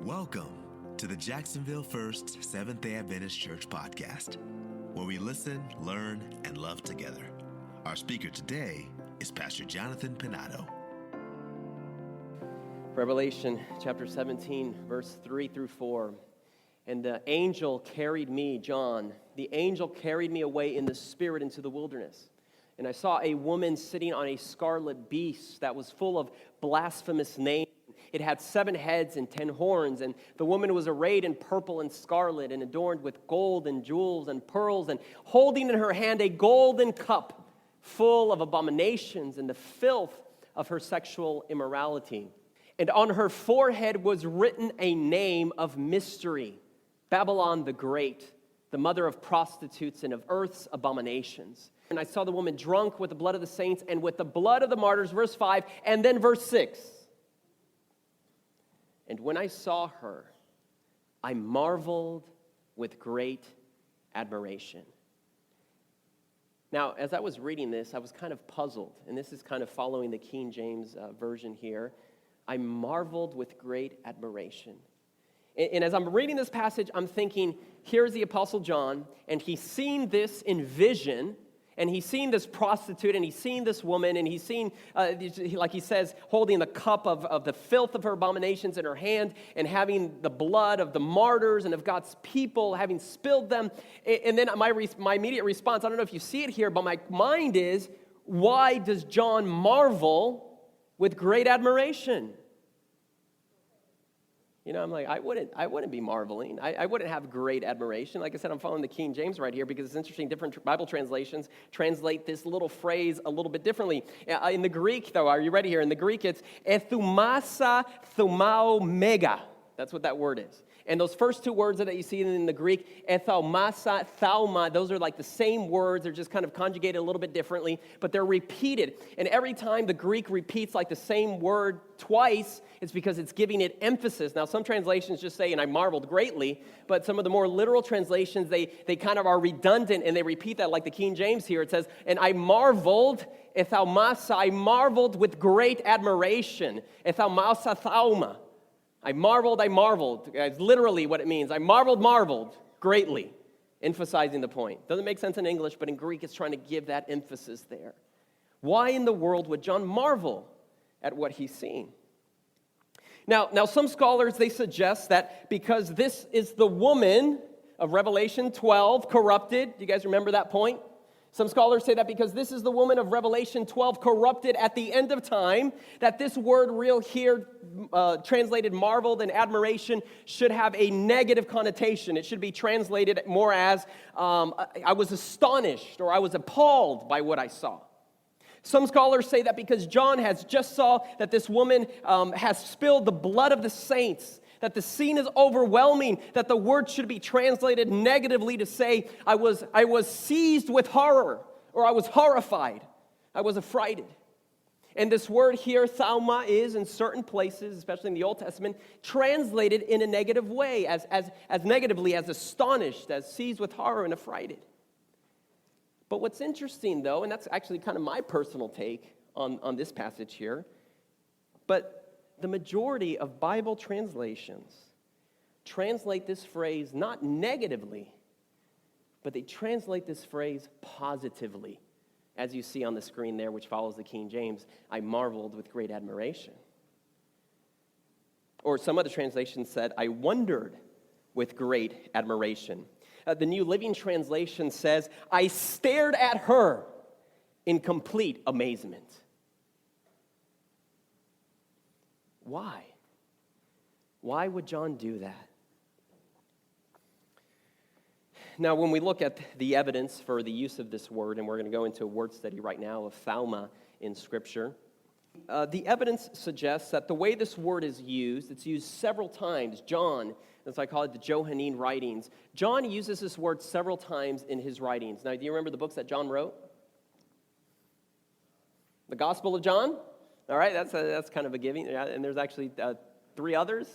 Welcome to the Jacksonville First Seventh-day Adventist Church podcast, where we listen, learn, and love together. Our speaker today is Pastor Jonathan Penato. Revelation chapter 17, verse 3 through 4. And the angel carried me, John, the angel carried me away in the spirit into the wilderness. And I saw a woman sitting on a scarlet beast that was full of blasphemous names. It had 7 heads and 10 horns, and the woman was arrayed in purple and scarlet and adorned with gold and jewels and pearls, and holding in her hand a golden cup full of abominations and the filth of her sexual immorality. And on her forehead was written a name of mystery, Babylon the Great, the mother of prostitutes and of earth's abominations. And I saw the woman drunk with the blood of the saints and with the blood of the martyrs, verse 5, and then verse 6. And when I saw her, I marveled with great admiration. Now, as I was reading this, I was kind of puzzled, and this is kind of following the King James version here. I marveled with great admiration. And as I'm reading this passage, I'm thinking, here's the Apostle John, and he's seen this in vision, and he's seen this prostitute, and he's seen this woman, and he's seen, like he says, holding the cup of the filth of her abominations in her hand, and having the blood of the martyrs and of God's people, having spilled them. And then my immediate response, I don't know if you see it here, but my mind is, why does John marvel with great admiration? You know, I'm like, I wouldn't be marveling. I wouldn't have great admiration. Like I said, I'm following the King James right here because it's interesting. Different Bible translations translate this little phrase a little bit differently. In the Greek, though, are you ready here? In the Greek, it's ethumasa thumao mega. That's what that word is. And those first 2 words that you see in the Greek, ethaumasa, thauma, those are like the same words. They're just kind of conjugated a little bit differently, but they're repeated. And every time the Greek repeats like the same word twice, it's because it's giving it emphasis. Now, some translations just say, and I marveled greatly, but some of the more literal translations, they kind of are redundant, and they repeat that like the King James here. It says, and I marveled, ethaumasa, I marveled with great admiration, ethaumasa thauma. I marveled. That's literally what it means. I marveled greatly, emphasizing the point. Doesn't make sense in English, but in Greek it's trying to give that emphasis there. Why in the world would John marvel at what he's seen? Now some scholars, they suggest that because this is the woman of Revelation 12, corrupted. Do you guys remember that point? Some scholars say that because this is the woman of Revelation 12 corrupted at the end of time, that this word real here, translated marveled and admiration, should have a negative connotation. It should be translated more as, I was astonished or I was appalled by what I saw. Some scholars say that because John has just saw that this woman has spilled the blood of the saints, that the scene is overwhelming, that the word should be translated negatively to say, I was seized with horror, or I was horrified, I was affrighted. And this word here, thauma, is in certain places, especially in the Old Testament, translated in a negative way, as negatively as astonished, as seized with horror and affrighted. But what's interesting, though, and that's actually kind of my personal take on this passage here, but the majority of Bible translations translate this phrase not negatively, but they translate this phrase positively, as you see on the screen there, which follows the King James, I marveled with great admiration. Or some other translations said, I wondered with great admiration. The New Living Translation says, I stared at her in complete amazement. Why? Why would John do that? Now, when we look at the evidence for the use of this word, and we're going to go into a word study right now of thauma in Scripture, the evidence suggests that the way this word is used, it's used several times. John, as I call it, the Johannine writings, John uses this word several times in his writings. Now, do you remember the books that John wrote? The Gospel of John? All right, that's kind of a giving. And there's actually 3 others.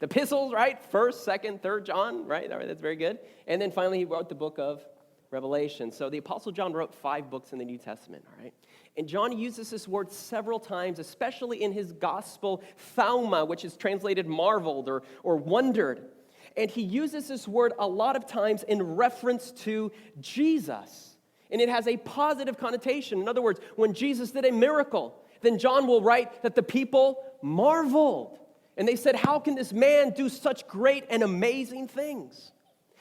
The epistles, right? 1st, 2nd, 3rd John, right? All right, that's very good. And then finally he wrote the book of Revelation. So the Apostle John wrote 5 books in the New Testament, all right? And John uses this word several times, especially in his gospel, thauma, which is translated marveled or wondered. And he uses this word a lot of times in reference to Jesus. And it has a positive connotation. In other words, when Jesus did a miracle, then John will write that the people marveled. And they said, how can this man do such great and amazing things?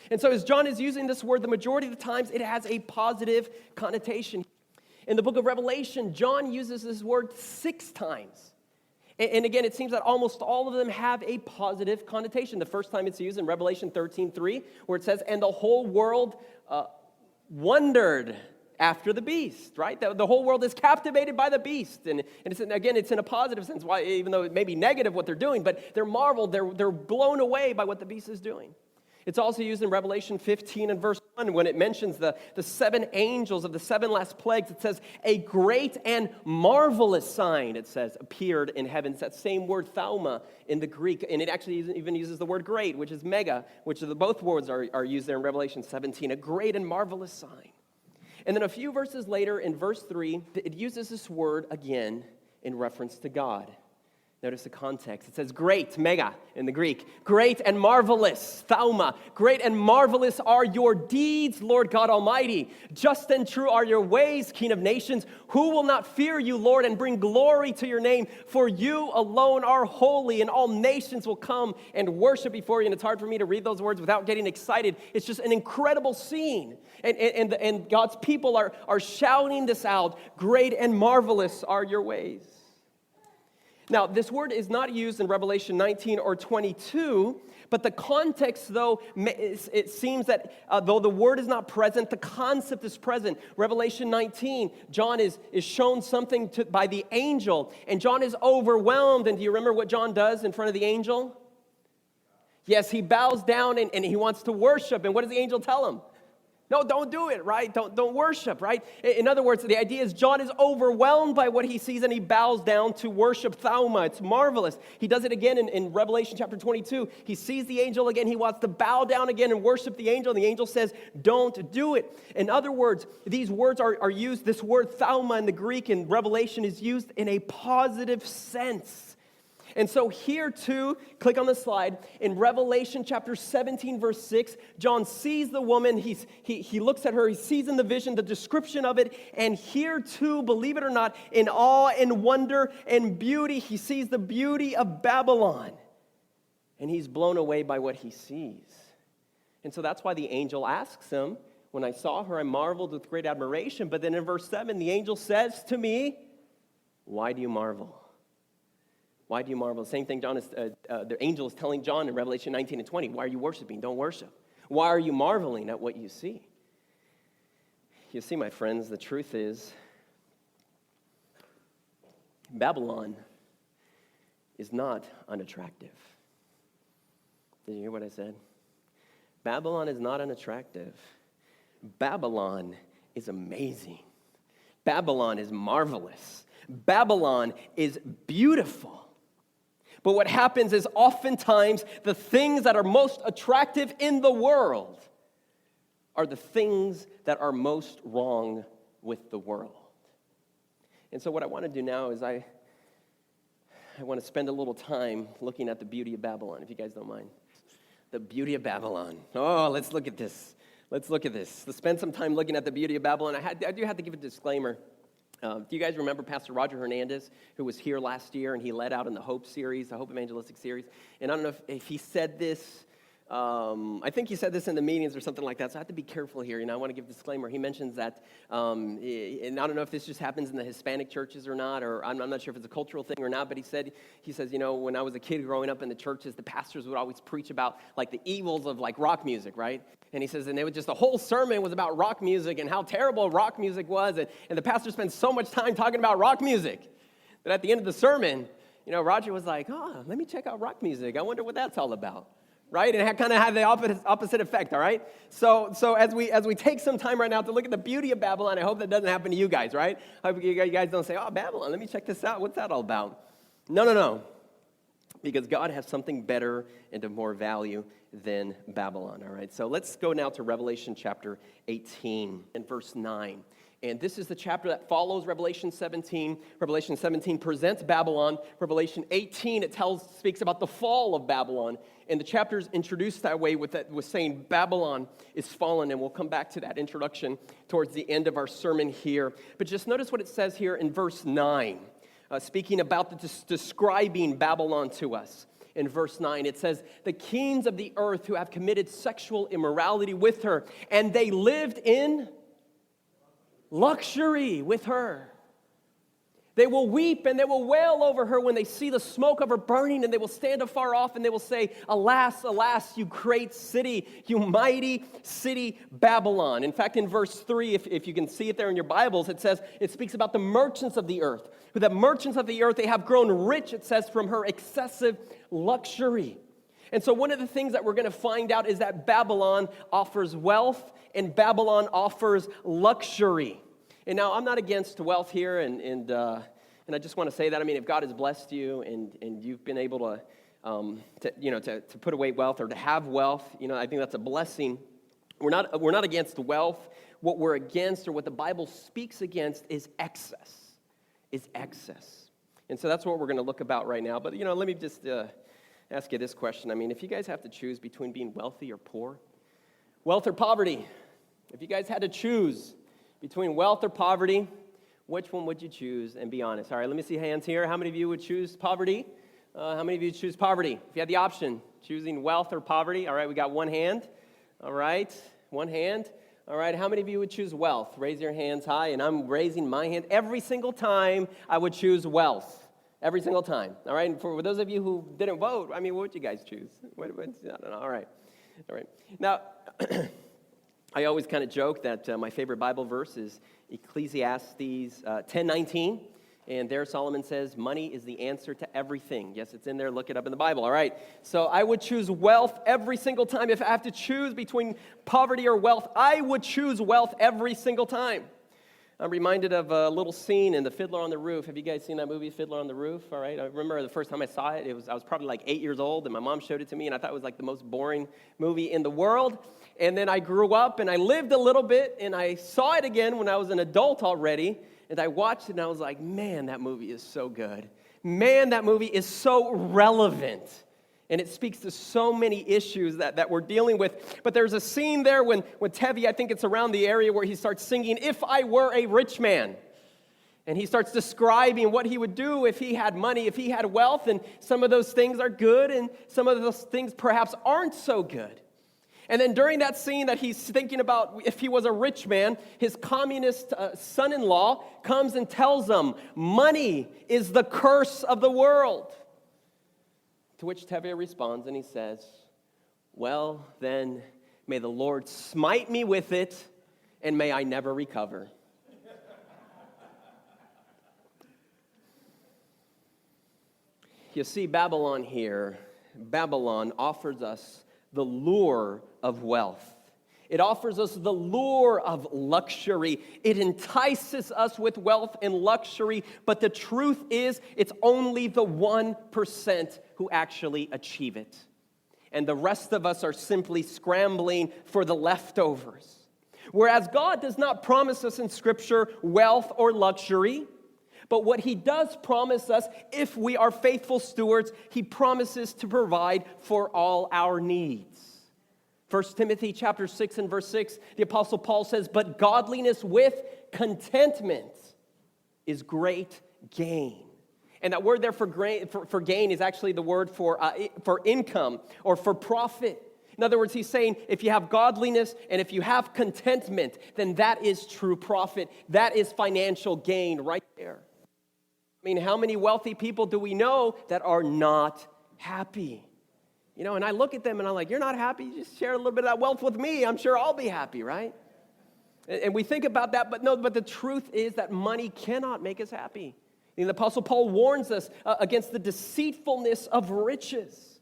And so as John is using this word, the majority of the times it has a positive connotation. In the book of Revelation, John uses this word 6 times. And again, it seems that almost all of them have a positive connotation. The first time it's used in Revelation 13:3, where it says, and the whole world wondered after the beast, right? The whole world is captivated by the beast. And it's in a positive sense, why, even though it may be negative what they're doing, but they're marveled, they're blown away by what the beast is doing. It's also used in Revelation 15 and verse 1 when it mentions the 7 angels of the 7 last plagues. It says, a great and marvelous sign, it says, appeared in heaven. It's that same word thauma in the Greek. And it actually even uses the word great, which is mega, which both words are used there in Revelation 17. A great and marvelous sign. And then a few verses later in verse 3, it uses this word again in reference to God. Notice the context. It says great, mega in the Greek. Great and marvelous, thauma. Great and marvelous are your deeds, Lord God Almighty. Just and true are your ways, King of nations. Who will not fear you, Lord, and bring glory to your name? For you alone are holy, and all nations will come and worship before you. And it's hard for me to read those words without getting excited. It's just an incredible scene. And God's people are shouting this out. Great and marvelous are your ways. Now, this word is not used in Revelation 19 or 22, but the context, though, it seems that though the word is not present, the concept is present. Revelation 19, John is shown something by the angel, and John is overwhelmed. And do you remember what John does in front of the angel? Yes, he bows down and he wants to worship. And what does the angel tell him? No, don't do it, right? Don't worship, right? In other words, the idea is John is overwhelmed by what he sees and he bows down to worship thauma. It's marvelous. He does it again in Revelation chapter 22. He sees the angel again. He wants to bow down again and worship the angel. And the angel says, don't do it. In other words, these words are used, this word thauma in the Greek in Revelation is used in a positive sense. And so here too, click on the slide, in Revelation chapter 17, verse 6, John sees the woman, he looks at her, he sees in the vision the description of it, and here too, believe it or not, in awe and wonder and beauty, he sees the beauty of Babylon. And he's blown away by what he sees. And so that's why the angel asks him, when I saw her, I marveled with great admiration. But then in verse 7, the angel says to me, why do you marvel? Why do you marvel? The same thing the angel is telling John in Revelation 19 and 20. Why are you worshiping? Don't worship. Why are you marveling at what you see? You see, my friends, the truth is Babylon is not unattractive. Did you hear what I said? Babylon is not unattractive. Babylon is amazing. Babylon is marvelous. Babylon is beautiful. But what happens is oftentimes the things that are most attractive in the world are the things that are most wrong with the world. And so what I want to do now is I want to spend a little time looking at the beauty of Babylon, if you guys don't mind. The beauty of Babylon. Oh, let's look at this. Let's spend some time looking at the beauty of Babylon. I do have to give a disclaimer. Do you guys remember Pastor Roger Hernandez, who was here last year, and he led out in the Hope series, the Hope Evangelistic series? And I don't know if he said this. I think he said this in the meetings or something like that, so I have to be careful here. I want to give a disclaimer. He mentions that, and I don't know if this just happens in the Hispanic churches or not, or I'm not sure if it's a cultural thing or not, but he says, when I was a kid growing up in the churches, the pastors would always preach about, like, the evils of, like, rock music, right? And he says, and the whole sermon was about rock music and how terrible rock music was, and the pastor spent so much time talking about rock music that at the end of the sermon, Roger was like, let me check out rock music. I wonder what that's all about. Right? And it kind of had the opposite effect, all right? So as we take some time right now to look at the beauty of Babylon, I hope that doesn't happen to you guys, right? I hope you guys don't say, Babylon, let me check this out. What's that all about? No. Because God has something better and of more value than Babylon, all right? So let's go now to Revelation chapter 18 and verse 9. And this is the chapter that follows Revelation 17. Revelation 17 presents Babylon. Revelation 18, it speaks about the fall of Babylon. And the chapter is introduced that way with saying Babylon is fallen. And we'll come back to that introduction towards the end of our sermon here. But just notice what it says here in verse 9, speaking about describing Babylon to us. In verse 9, it says, the kings of the earth who have committed sexual immorality with her, and they lived in luxury with her. They will weep and they will wail over her when they see the smoke of her burning, and they will stand afar off and they will say, alas, alas, you great city, you mighty city Babylon. In fact, in verse 3, if you can see it there in your Bibles, it speaks about the merchants of the earth. The merchants of the earth, they have grown rich, it says, from her excessive luxury. And so one of the things that we're going to find out is that Babylon offers wealth and Babylon offers luxury. And now I'm not against wealth here, and I just want to say that. I mean, if God has blessed you and you've been able to put away wealth or to have wealth, I think that's a blessing. We're not against wealth. What we're against, or what the Bible speaks against, is excess. And so that's what we're going to look about right now. But let me just ask you this question. I mean, if you guys have to choose between being wealthy or poor, wealth or poverty, if you guys had to choose between wealth or poverty, which one would you choose? And be honest. All right, let me see hands here. How many of you would choose poverty? How many of you choose poverty? If you had the option, choosing wealth or poverty. All right, we got one hand. All right, one hand. All right, how many of you would choose wealth? Raise your hands high, and I'm raising my hand. Every single time I would choose wealth. Every single time. All right, and for those of you who didn't vote, I mean, what would you guys choose? I don't know. All right. Now, I always kind of joke that my favorite Bible verse is Ecclesiastes 10:19, and there Solomon says, money is the answer to everything. Yes, it's in there. Look it up in the Bible. All right, so I would choose wealth every single time. If I have to choose between poverty or wealth, I would choose wealth every single time. I'm reminded of a little scene in The Fiddler on the Roof. Have you guys seen that movie, Fiddler on the Roof? All right, I remember the first time I saw it, I was probably like 8 years old, and my mom showed it to me, and I thought it was like the most boring movie in the world. And then I grew up, and I lived a little bit, and I saw it again when I was an adult already, and I watched it, and I was like, man, that movie is so good. Man, that movie is so relevant. And it speaks to so many issues that we're dealing with. But there's a scene there when Tevi, I think it's around the area where he starts singing, If I Were a Rich Man. And he starts describing what he would do if he had money, if he had wealth. And some of those things are good, and some of those things perhaps aren't so good. And then during that scene that he's thinking about if he was a rich man, his communist son-in-law comes and tells him, money is the curse of the world. To which Tevye responds and he says, well, then may the Lord smite me with it, and may I never recover. You see, Babylon offers us the lure of wealth. It offers us the lure of luxury. It entices us with wealth and luxury, but the truth is, it's only the 1% who actually achieve it. And the rest of us are simply scrambling for the leftovers. Whereas God does not promise us in Scripture wealth or luxury, but what He does promise us, if we are faithful stewards, He promises to provide for all our needs. 1 Timothy chapter 6 and verse 6, the Apostle Paul says, but godliness with contentment is great gain. And that word there for gain is actually the word for income or for profit. In other words, he's saying if you have godliness and if you have contentment, then that is true profit. That is financial gain right there. I mean, how many wealthy people do we know that are not happy? And I look at them and I'm like, you're not happy? Just share a little bit of that wealth with me. I'm sure I'll be happy, right? And we think about that, but the truth is that money cannot make us happy. And the Apostle Paul warns us against the deceitfulness of riches.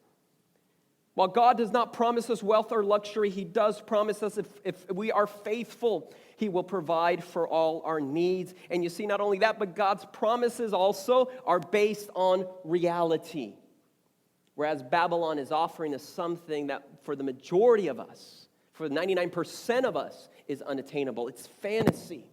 While God does not promise us wealth or luxury, He does promise us if we are faithful, He will provide for all our needs. And you see, not only that, but God's promises also are based on reality. Whereas Babylon is offering us something that for the majority of us, for 99% of us, is unattainable. It's fantasy.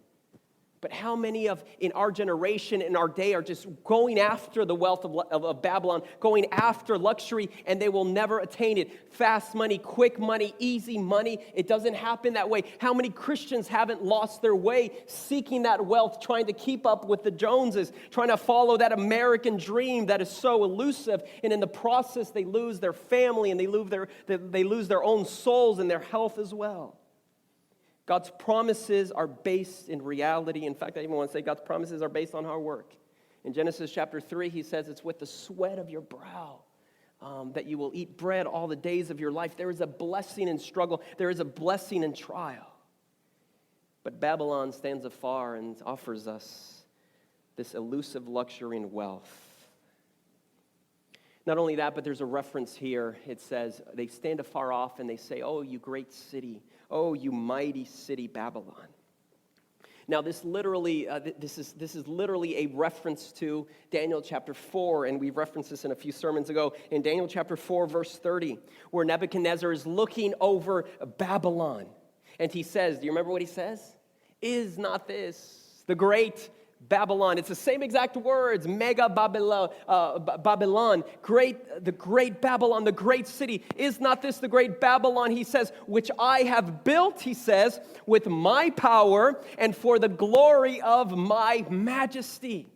But how many in our generation, in our day, are just going after the wealth of Babylon, going after luxury, and they will never attain it? Fast money, quick money, easy money. It doesn't happen that way. How many Christians haven't lost their way seeking that wealth, trying to keep up with the Joneses, trying to follow that American dream that is so elusive, and in the process they lose their family and they lose their own souls and their health as well. God's promises are based in reality. In fact, I even want to say God's promises are based on hard work. In Genesis chapter 3, he says it's with the sweat of your brow that you will eat bread all the days of your life. There is a blessing in struggle. There is a blessing in trial. But Babylon stands afar and offers us this elusive luxury and wealth. Not only that, but there's a reference here. It says, they stand afar off and they say, "Oh, you great city. Oh, you mighty city, Babylon." Now, this is literally a reference to Daniel chapter 4, and we referenced this in a few sermons ago. In Daniel chapter 4, verse 30, where Nebuchadnezzar is looking over Babylon. And he says, do you remember what he says? "Is not this the great Babylon?" It's the same exact words, mega Babylon, the great Babylon, the great city. "Is not this the great Babylon," he says, "which I have built," he says, "with my power and for the glory of my majesty."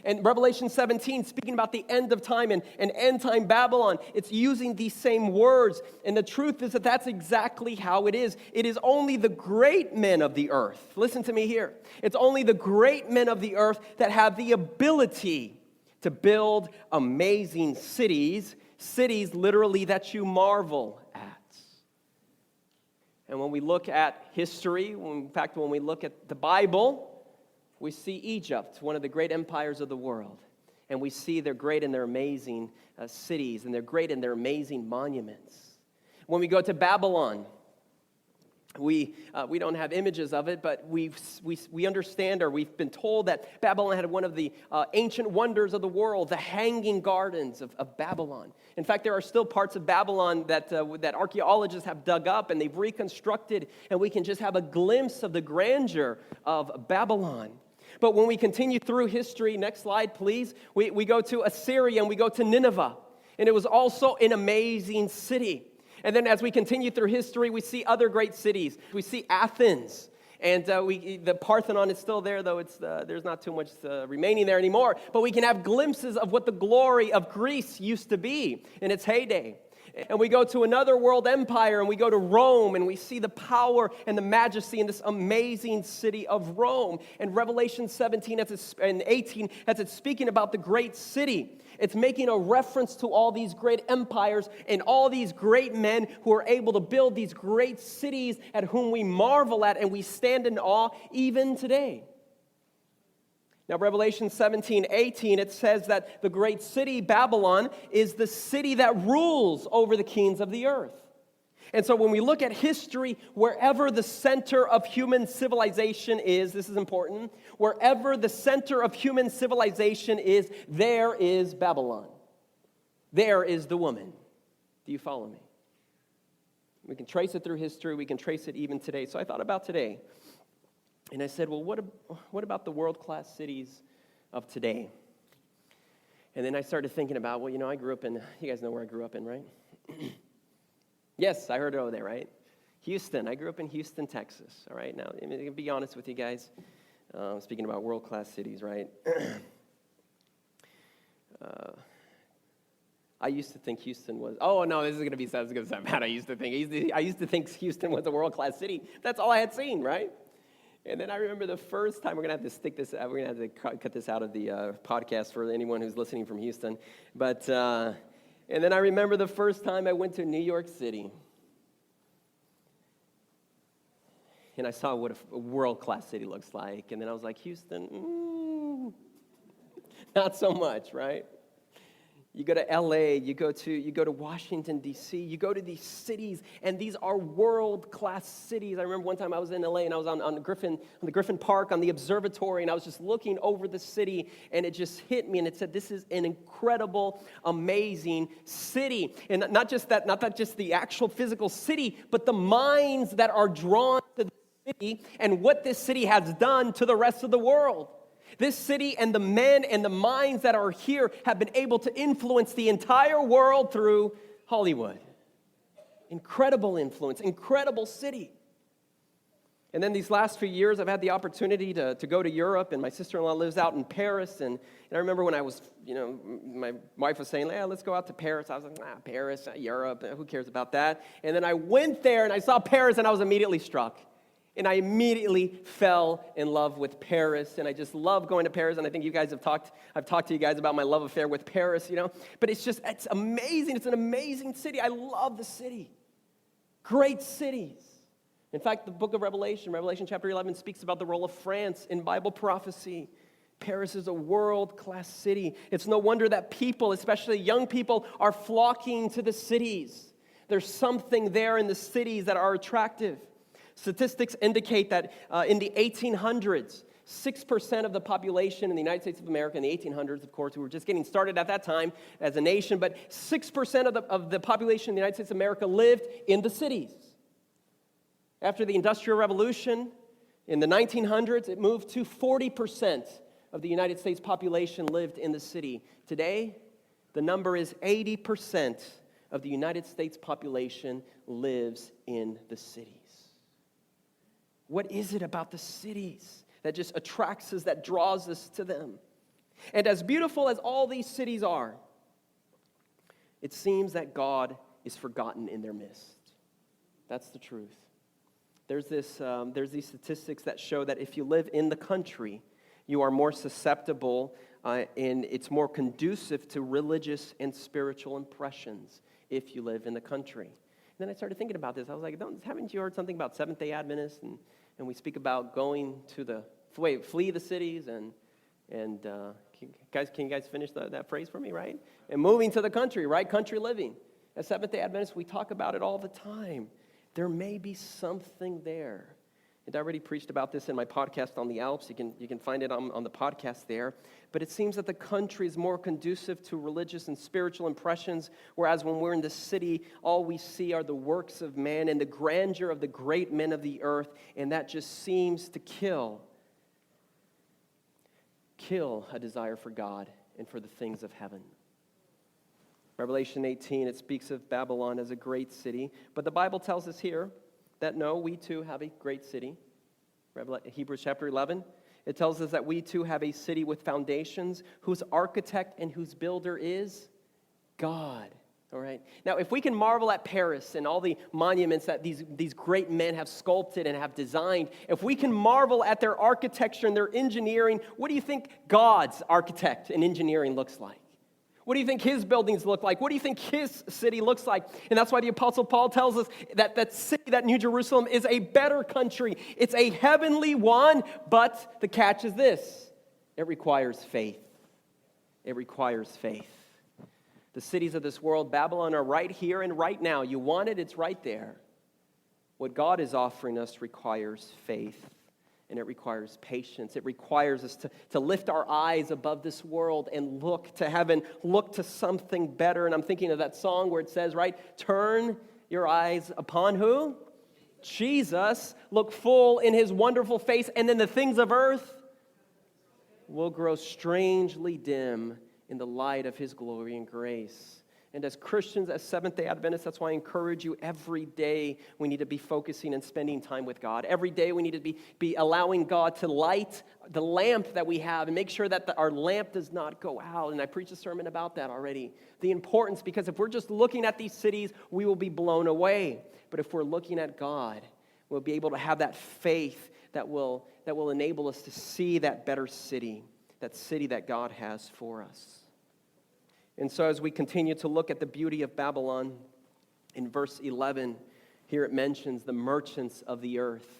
And Revelation 17, speaking about the end of time and end time Babylon, it's using these same words. And the truth is that that's exactly how it is. It is only the great men of the earth. Listen to me here. It's only the great men of the earth that have the ability to build amazing cities, cities literally that you marvel at. And when we look at history, in fact, when we look at the Bible, we see Egypt, one of the great empires of the world, and we see their great and their amazing cities, and their great and their amazing monuments. When we go to Babylon, we don't have images of it, but we understand, or we've been told that Babylon had one of the ancient wonders of the world, the Hanging Gardens of Babylon. In fact, there are still parts of Babylon that archaeologists have dug up and they've reconstructed, and we can just have a glimpse of the grandeur of Babylon. But when we continue through history, next slide, please, we go to Assyria and we go to Nineveh. And it was also an amazing city. And then as we continue through history, we see other great cities. We see Athens. And the Parthenon is still there, though there's not too much remaining there anymore. But we can have glimpses of what the glory of Greece used to be in its heyday. And we go to another world empire, and we go to Rome, and we see the power and the majesty in this amazing city of Rome. And Revelation 17 and 18, as it's speaking about the great city, it's making a reference to all these great empires and all these great men who are able to build these great cities at whom we marvel at and we stand in awe even today. Now, Revelation 17:18, it says that the great city, Babylon, is the city that rules over the kings of the earth. And so when we look at history, wherever the center of human civilization is, this is important, wherever the center of human civilization is, there is Babylon. There is the woman. Do you follow me? We can trace it through history. We can trace it even today. So I thought about today. And I said, well, what about the world-class cities of today? And then I started thinking about, well, I grew up in, you guys know where I grew up in, right? Yes, I heard it over there, right? Houston. I grew up in Houston, Texas, all right? Now, to be honest with you guys, speaking about world-class cities, right? I used to think Houston was, oh, no, this is going to sound bad. I used to think Houston was a world-class city. That's all I had seen, right? And then I remember the first time, we're going to have to stick this out, we're going to have to cut this out of the podcast for anyone who's listening from Houston. But, and then I remember the first time I went to New York City. And I saw what a world-class city looks like. And then I was like, Houston, not so much, right? You go to L.A., you go to Washington, D.C., you go to these cities, and these are world-class cities. I remember one time I was in L.A., and I was on the Griffin Park, on the observatory, and I was just looking over the city, and it just hit me, and it said, this is an incredible, amazing city. And not just the actual physical city, but the minds that are drawn to the city and what this city has done to the rest of the world. This city and the men and the minds that are here have been able to influence the entire world through Hollywood. Incredible influence, incredible city. And then these last few years, I've had the opportunity to go to Europe, and my sister-in-law lives out in Paris. And I remember when I was, my wife was saying, let's go out to Paris. I was like, Paris, Europe, who cares about that? And then I went there, and I saw Paris, and I was immediately struck. And I immediately fell in love with Paris, and I just love going to Paris. And I think you guys I've talked to you guys about my love affair with Paris, But it's amazing. It's an amazing city. I love the city. Great cities. In fact, the book of Revelation chapter 11, speaks about the role of France in Bible prophecy. Paris is a world-class city. It's no wonder that people, especially young people, are flocking to the cities. There's something there in the cities that are attractive. Statistics indicate that in the 1800s, 6% of the population in the United States of America, in the 1800s, of course, we were just getting started at that time as a nation, but 6% of the population in the United States of America lived in the cities. After the Industrial Revolution, in the 1900s, it moved to 40% of the United States population lived in the city. Today, the number is 80% of the United States population lives in the cities. What is it about the cities that just attracts us, that draws us to them? And as beautiful as all these cities are, it seems that God is forgotten in their midst. That's the truth. There's these statistics that show that if you live in the country, you are more susceptible and it's more conducive to religious and spiritual impressions if you live in the country. And then I started thinking about this. I was like, haven't you heard something about Seventh-day Adventists? And we speak about going to flee the cities and can you guys finish that phrase for me, right? And moving to the country, right? Country living. As Seventh-day Adventists, we talk about it all the time. There may be something there. And I already preached about this in my podcast on the Alps. You can find it on the podcast there. But it seems that the country is more conducive to religious and spiritual impressions, whereas when we're in the city, all we see are the works of man and the grandeur of the great men of the earth, and that just seems to kill a desire for God and for the things of heaven. Revelation 18, it speaks of Babylon as a great city, but the Bible tells us here that no, we too have a great city. Hebrews chapter 11, it tells us that we too have a city with foundations, whose architect and whose builder is God. All right. Now, if we can marvel at Paris and all the monuments that these great men have sculpted and have designed, if we can marvel at their architecture and their engineering, what do you think God's architect and engineering looks like? What do you think his buildings look like? What do you think his city looks like? And that's why the Apostle Paul tells us that city, that New Jerusalem, is a better country. It's a heavenly one, but the catch is this: it requires faith. It requires faith. The cities of this world, Babylon, are right here and right now. You want it, it's right there. What God is offering us requires faith. And it requires patience. It requires us to lift our eyes above this world and look to heaven, look to something better. And I'm thinking of that song where it says, right, turn your eyes upon who? Jesus. Look full in his wonderful face, and then the things of earth will grow strangely dim in the light of his glory and grace. And as Christians, as Seventh-day Adventists, that's why I encourage you every day we need to be focusing and spending time with God. Every day we need to be allowing God to light the lamp that we have and make sure that our lamp does not go out. And I preached a sermon about that already. The importance, because if we're just looking at these cities, we will be blown away. But if we're looking at God, we'll be able to have that faith that will enable us to see that better city, that God has for us. And so as we continue to look at the beauty of Babylon, in verse 11, here it mentions the merchants of the earth.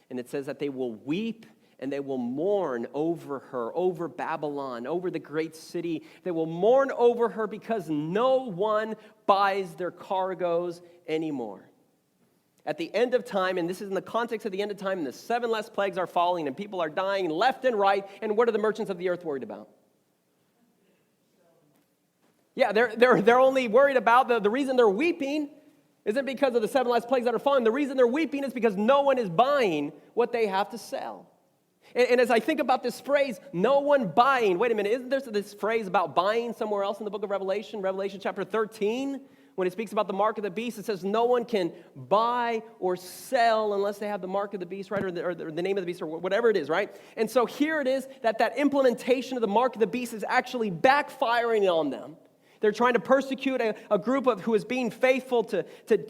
And it says that they will weep and they will mourn over her, over Babylon, over the great city. They will mourn over her because no one buys their cargoes anymore. At the end of time, and this is in the context of the end of time, and the 7 last plagues are falling and people are dying left and right, and what are the merchants of the earth worried about? Yeah, they're only worried about the reason they're weeping Isn't because of the 7 last plagues that are falling. The reason they're weeping is because no one is buying what they have to sell. And as I think about this phrase, no one buying, wait a minute, isn't there this phrase about buying somewhere else in the book of Revelation, Revelation chapter 13, when it speaks about the mark of the beast, it says no one can buy or sell unless they have the mark of the beast, right, or the name of the beast, or whatever it is, right? And so here it is that implementation of the mark of the beast is actually backfiring on them. They're trying to persecute a group who is being faithful to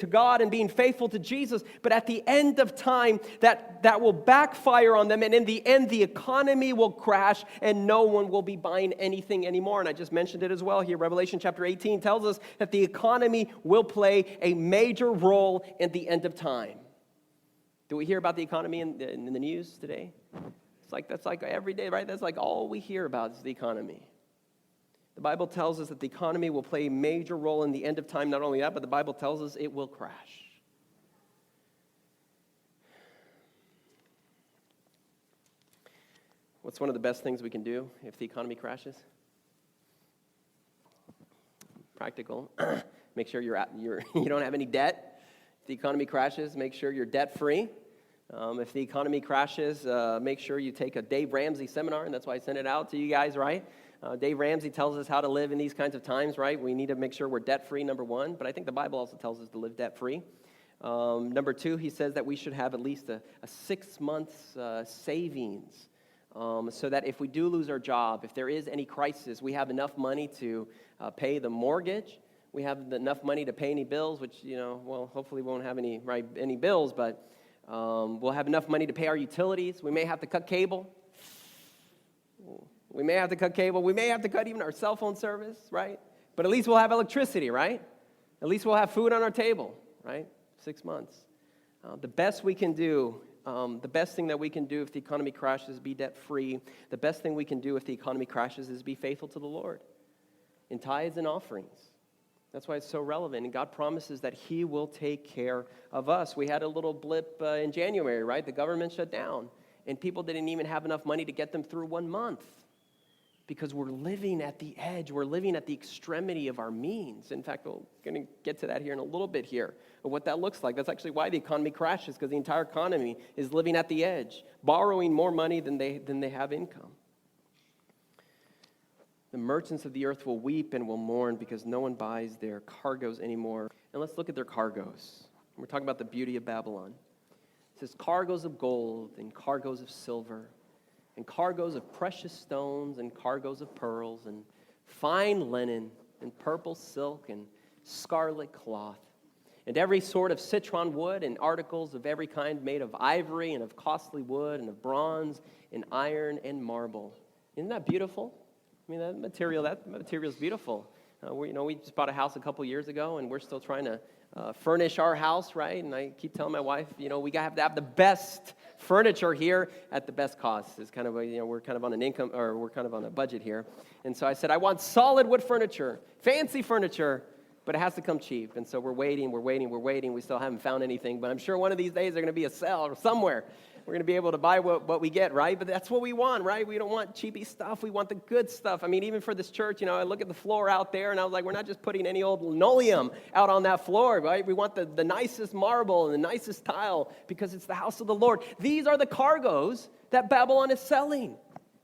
God and being faithful to Jesus. But at the end of time, that will backfire on them. And in the end, the economy will crash and no one will be buying anything anymore. And I just mentioned it as well here. Revelation chapter 18 tells us that the economy will play a major role at the end of time. Do we hear about the economy in the news today? That's like every day, right? That's like all we hear about is the economy. The Bible tells us that the economy will play a major role in the end of time. Not only that, but the Bible tells us it will crash. What's one of the best things we can do if the economy crashes? Practical. Make sure you don't have any debt. If the economy crashes, make sure you're debt-free. If the economy crashes, make sure you take a Dave Ramsey seminar, and that's why I sent it out to you guys, right? Dave Ramsey tells us how to live in these kinds of times, right? We need to make sure we're debt-free, number one, but I think the Bible also tells us to live debt-free. Number two, he says that we should have at least a 6 months savings so that if we do lose our job, if there is any crisis, we have enough money to pay the mortgage. We have enough money to pay any bills, which, hopefully we won't have any bills, but we'll have enough money to pay our utilities. We may have to cut cable. We may have to cut cable. We may have to cut even our cell phone service, right? But at least we'll have electricity, right? At least we'll have food on our table, right? 6 months. The best we can do, the best thing that we can do if the economy crashes is be debt-free. The best thing we can do if the economy crashes is be faithful to the Lord in tithes and offerings. That's why it's so relevant. And God promises that He will take care of us. We had a little blip in January, right? The government shut down, and people didn't even have enough money to get them through 1 month. Because we're living at the edge. We're living at the extremity of our means. In fact, we're going to get to that here in a little bit here, of what that looks like. That's actually why the economy crashes, because the entire economy is living at the edge, borrowing more money than they have income. The merchants of the earth will weep and will mourn because no one buys their cargoes anymore. And let's look at their cargoes. We're talking about the beauty of Babylon. It says cargoes of gold and cargoes of silver, and cargoes of precious stones, and cargoes of pearls, and fine linen, and purple silk, and scarlet cloth, and every sort of citron wood, and articles of every kind made of ivory, and of costly wood, and of bronze, and iron, and marble. Isn't that beautiful? I mean, that material is beautiful. We just bought a house a couple years ago, and we're still trying to furnish our house, right? And I keep telling my wife, we have to have the best furniture here at the best cost. It's kind of we're kind of on an income, or we're kind of on a budget here. And so I said, I want solid wood furniture, fancy furniture, but it has to come cheap. And so we're waiting. We still haven't found anything, but I'm sure one of these days there's going to be a sale somewhere. We're going to be able to buy what we get, right? But that's what we want, right? We don't want cheapy stuff. We want the good stuff. I mean, even for this church, I look at the floor out there, and I was like, we're not just putting any old linoleum out on that floor, right? We want the nicest marble and the nicest tile because it's the house of the Lord. These are the cargoes that Babylon is selling.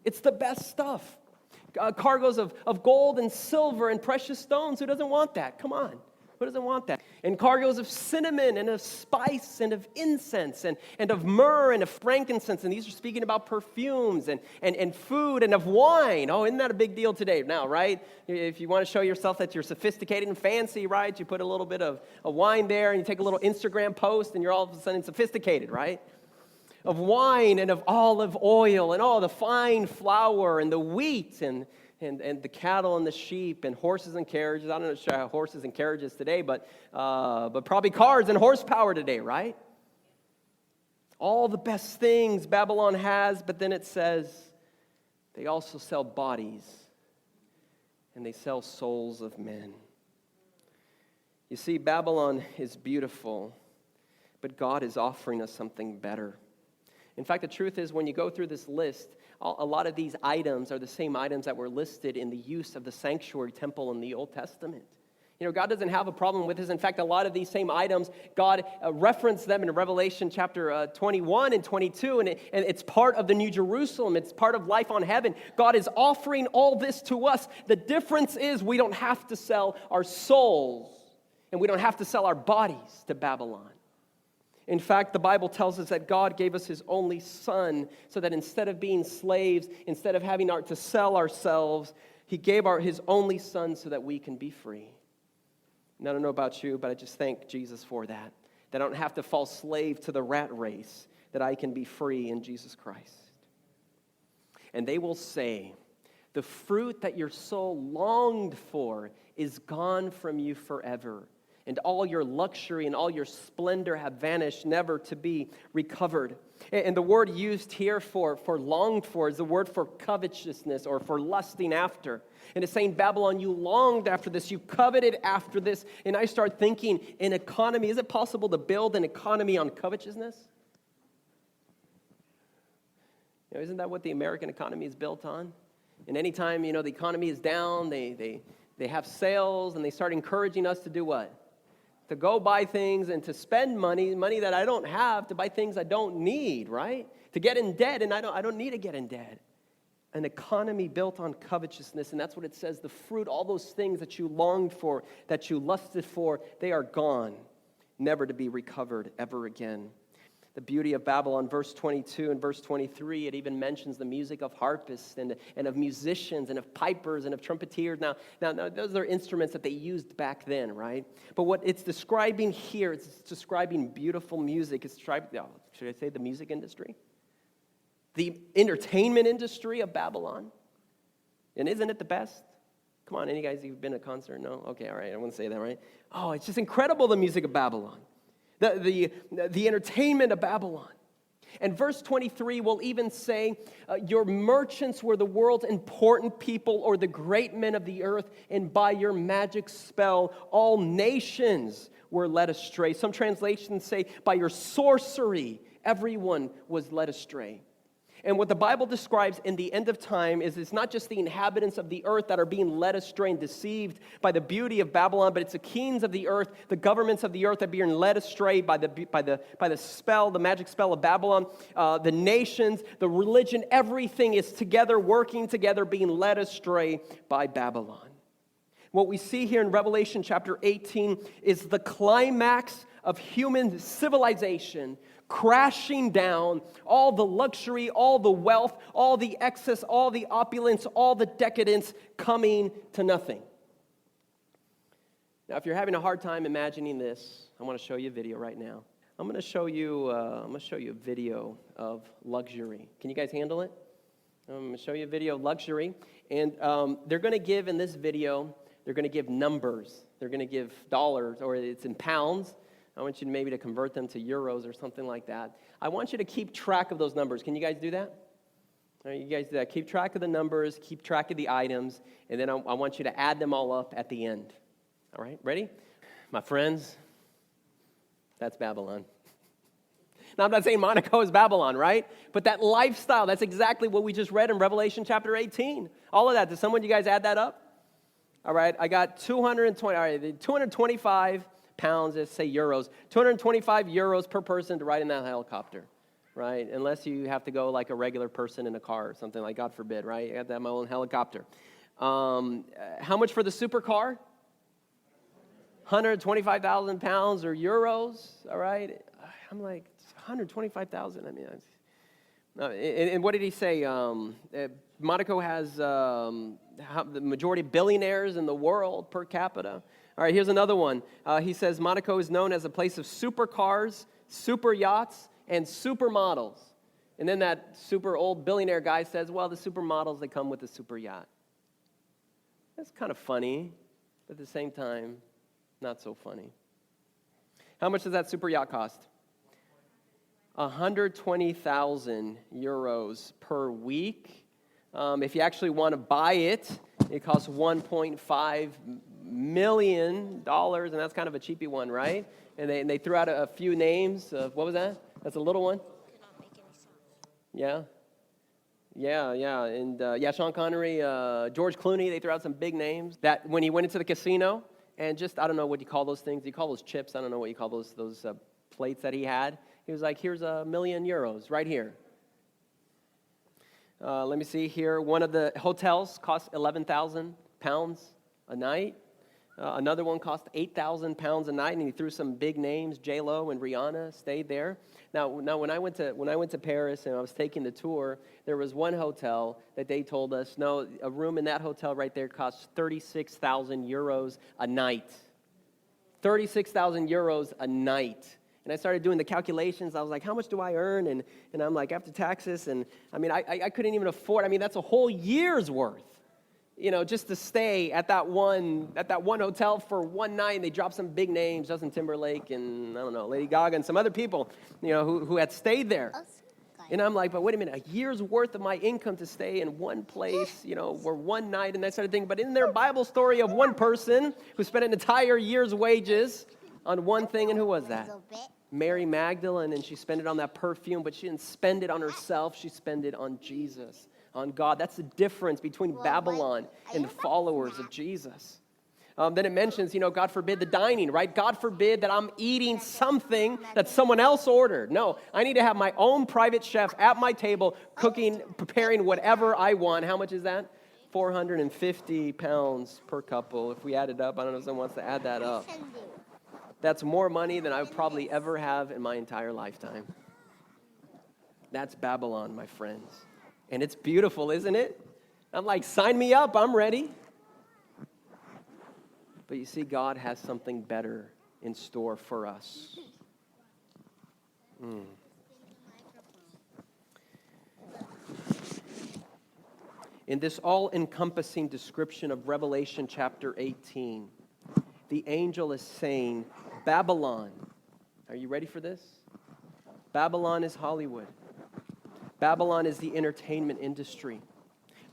It's the best stuff. Cargoes of gold and silver and precious stones. Who doesn't want that? Come on. Who doesn't want that? And cargoes of cinnamon and of spice and of incense and of myrrh and of frankincense. And these are speaking about perfumes and food and of wine. Oh, isn't that a big deal today now, right? If you want to show yourself that you're sophisticated and fancy, right, you put a little bit of wine there and you take a little Instagram post and you're all of a sudden sophisticated, right? Of wine and of olive oil and all the fine flour and the wheat and the cattle and the sheep and horses and carriages. I don't know if I have horses and carriages today, but probably cars and horsepower today, right? All the best things Babylon has, but then it says they also sell bodies and they sell souls of men. You see, Babylon is beautiful, but God is offering us something better. In fact, the truth is, when you go through this list, a lot of these items are the same items that were listed in the use of the sanctuary temple in the Old Testament. God doesn't have a problem with this. In fact, a lot of these same items, God referenced them in Revelation chapter 21 and 22, and it's part of the New Jerusalem. It's part of life on heaven. God is offering all this to us. The difference is we don't have to sell our souls, and we don't have to sell our bodies to Babylon. In fact, the Bible tells us that God gave us his only son so that instead of being slaves, instead of having to sell ourselves, he gave his only son so that we can be free. And I don't know about you, but I just thank Jesus for that. That I don't have to fall slave to the rat race, that I can be free in Jesus Christ. And they will say, the fruit that your soul longed for is gone from you forever. And all your luxury and all your splendor have vanished, never to be recovered. And the word used here for longed for is the word for covetousness or for lusting after. And it's saying, Babylon, you longed after this, you coveted after this. And I start thinking, an economy, is it possible to build an economy on covetousness? Isn't that what the American economy is built on? And anytime, the economy is down, they have sales, and they start encouraging us to do what? To go buy things and to spend money that I don't have, to buy things I don't need, right? To get in debt, and I don't need to get in debt. An economy built on covetousness, and that's what it says. The fruit, all those things that you longed for, that you lusted for, they are gone, never to be recovered ever again. The beauty of Babylon, verse 22 and verse 23, it even mentions the music of harpists and of musicians and of pipers and of trumpeters. Now, those are instruments that they used back then, right? But what it's describing here, it's describing beautiful music. It's should I say the music industry? The entertainment industry of Babylon. And isn't it the best? Come on, any guys, you've been to a concert? No? Okay, all right, I wouldn't say that, right? Oh, it's just incredible, the music of Babylon. The entertainment of Babylon. And verse 23 will even say, your merchants were the world's important people or the great men of the earth, and by your magic spell, all nations were led astray. Some translations say, by your sorcery, everyone was led astray. And what the Bible describes in the end of time is it's not just the inhabitants of the earth that are being led astray and deceived by the beauty of Babylon, but it's the kings of the earth, the governments of the earth that are being led astray by the spell, the magic spell of Babylon. The nations, the religion, everything is together, working together, being led astray by Babylon. What we see here in Revelation chapter 18 is the climax of human civilization crashing down, all the luxury, all the wealth, all the excess, all the opulence, all the decadence coming to nothing. Now, if you're having a hard time imagining this, I want to show you a video right now. I'm going to show you a video of luxury. Can you guys handle it? I'm going to show you a video of luxury, and they're going to give in this video, they're going to give numbers. They're going to give dollars, or it's in pounds. I want you to maybe to convert them to euros or something like that. I want you to keep track of those numbers. Can you guys do that? All right, you guys do that. Keep track of the numbers, keep track of the items, and then I want you to add them all up at the end. All right, ready? My friends, that's Babylon. Now, I'm not saying Monaco is Babylon, right? But that lifestyle, that's exactly what we just read in Revelation chapter 18. All of that. Did someone, you guys add that up? All right, I got 225 pounds, let's say euros, 225 euros per person to ride in that helicopter, right? Unless you have to go like a regular person in a car or something like, God forbid, right? I got to have my own helicopter. How much for the supercar? 125,000 pounds or euros, all right? I'm like, 125,000, I mean, and what did he say? Monaco has the majority of billionaires in the world per capita. All right, here's another one. He says Monaco is known as a place of supercars, super yachts, and supermodels. And then that super old billionaire guy says, well, the supermodels, they come with the super yacht. That's kind of funny, but at the same time, not so funny. How much does that super yacht cost? 120,000 euros per week. If you actually want to buy it, it costs $1.5 million, and that's kind of a cheapy one, right? And they threw out a few names. What was that? That's a little one? Yeah. And Sean Connery, George Clooney, they threw out some big names. That when he went into the casino and just, I don't know what you call those things. You call those chips. I don't know what you call those plates that he had. He was like, here's €1,000,000 right here. Let me see here. One of the hotels cost 11,000 pounds a night. Another one cost 8,000 pounds a night, and he threw some big names. J-Lo and Rihanna stayed there. Now, when I went to Paris and I was taking the tour, there was one hotel that they told us, no, a room in that hotel right there costs 36,000 euros a night. 36,000 euros a night. And I started doing the calculations. I was like, how much do I earn? And I'm like, after taxes, and I mean, I couldn't even afford. I mean, that's a whole year's worth. Just to stay at that one hotel for one night. And they dropped some big names, Justin Timberlake and, I don't know, Lady Gaga and some other people, who had stayed there. And I'm like, but wait a minute, a year's worth of my income to stay in one place, for one night and that sort of thing. But isn't there a Bible story of one person who spent an entire year's wages on one thing, and who was that? Mary Magdalene, and she spent it on that perfume, but she didn't spend it on herself, she spent it on Jesus. On God. That's the difference between Babylon and the followers of Jesus. Then it mentions, God forbid the dining, right? God forbid that I'm eating something that someone else ordered. No, I need to have my own private chef at my table cooking, preparing whatever I want. How much is that? 450 pounds per couple. If we add it up, I don't know if someone wants to add that up. That's more money than I would probably ever have in my entire lifetime. That's Babylon, my friends. And it's beautiful, isn't it? I'm like, sign me up, I'm ready. But you see, God has something better in store for us. In this all-encompassing description of Revelation chapter 18, the angel is saying, Babylon. Are you ready for this? Babylon is Hollywood. Babylon is the entertainment industry.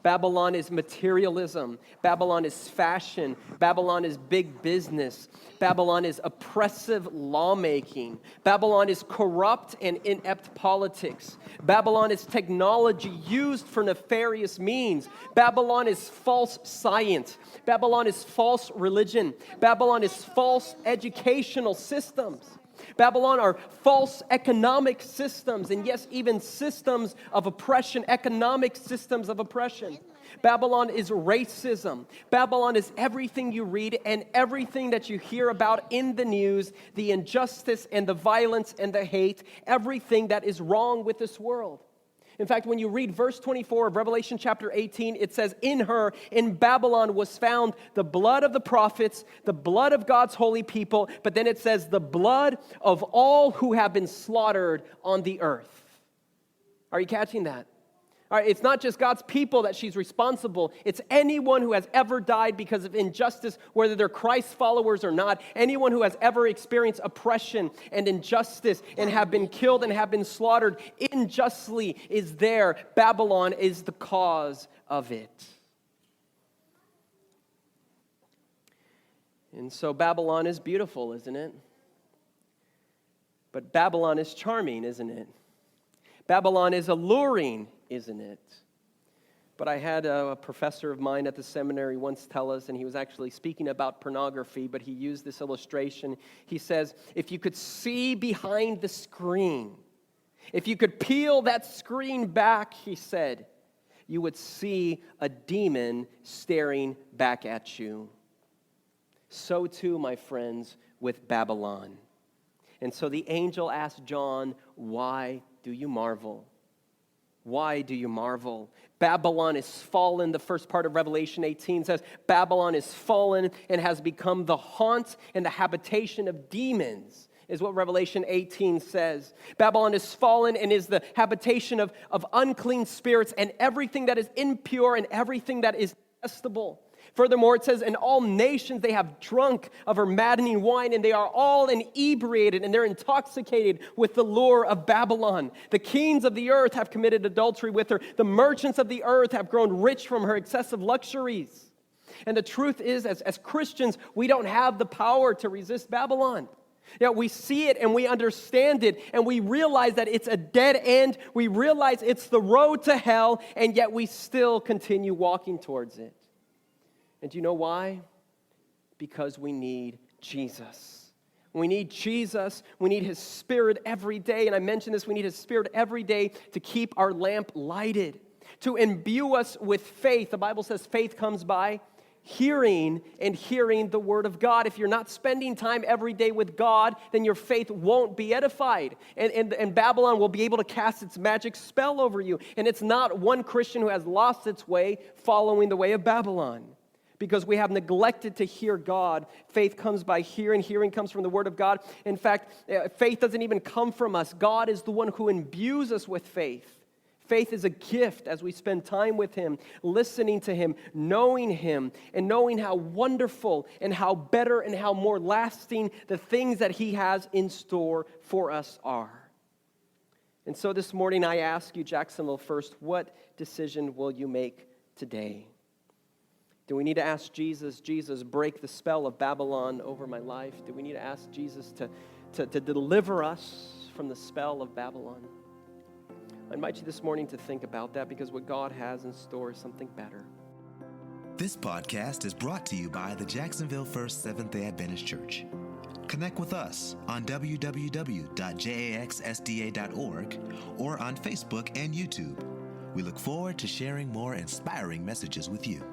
Babylon is materialism. Babylon is fashion. Babylon is big business. Babylon is oppressive lawmaking. Babylon is corrupt and inept politics. Babylon is technology used for nefarious means. Babylon is false science. Babylon is false religion. Babylon is false educational systems. Babylon are false economic systems, and yes, even systems of oppression, economic systems of oppression. Babylon is racism. Babylon is everything you read and everything that you hear about in the news, the injustice and the violence and the hate, everything that is wrong with this world. In fact, when you read verse 24 of Revelation chapter 18, it says, in her, in Babylon, was found the blood of the prophets, the blood of God's holy people, but then it says, the blood of all who have been slaughtered on the earth. Are you catching that? All right, it's not just God's people that she's responsible. It's anyone who has ever died because of injustice, whether they're Christ followers or not. Anyone who has ever experienced oppression and injustice and have been killed and have been slaughtered unjustly is there. Babylon is the cause of it. And so Babylon is beautiful, isn't it? But Babylon is charming, isn't it? Babylon is alluring, isn't it? But I had a professor of mine at the seminary once tell us, and he was actually speaking about pornography, but he used this illustration. He says, if you could see behind the screen, if you could peel that screen back, he said, you would see a demon staring back at you. So too, my friends, with Babylon. And so the angel asked John, why do you marvel? Why do you marvel? Babylon is fallen. The first part of Revelation 18 says, Babylon is fallen and has become the haunt and the habitation of demons, is what Revelation 18 says. Babylon is fallen and is the habitation of unclean spirits and everything that is impure and everything that is detestable. Furthermore, it says, in all nations they have drunk of her maddening wine, and they are all inebriated, and they're intoxicated with the lure of Babylon. The kings of the earth have committed adultery with her. The merchants of the earth have grown rich from her excessive luxuries. And the truth is, as Christians, we don't have the power to resist Babylon. Yet we see it and we understand it, and we realize that it's a dead end. We realize it's the road to hell, and yet we still continue walking towards it. And do you know why? Because we need Jesus. We need Jesus. We need His Spirit every day. And I mentioned this, we need His Spirit every day to keep our lamp lighted, to imbue us with faith. The Bible says faith comes by hearing, and hearing the Word of God. If you're not spending time every day with God, then your faith won't be edified. And Babylon will be able to cast its magic spell over you. And it's not one Christian who has lost its way following the way of Babylon. Because we have neglected to hear God. Faith comes by hearing. Hearing comes from the Word of God. In fact, faith doesn't even come from us. God is the one who imbues us with faith. Faith is a gift as we spend time with Him, listening to Him, knowing Him, and knowing how wonderful and how better and how more lasting the things that He has in store for us are. And so this morning I ask you, Jacksonville First, what decision will you make today? Do we need to ask Jesus, break the spell of Babylon over my life? Do we need to ask Jesus to deliver us from the spell of Babylon? I invite you this morning to think about that, because what God has in store is something better. This podcast is brought to you by the Jacksonville First Seventh-day Adventist Church. Connect with us on www.jaxsda.org or on Facebook and YouTube. We look forward to sharing more inspiring messages with you.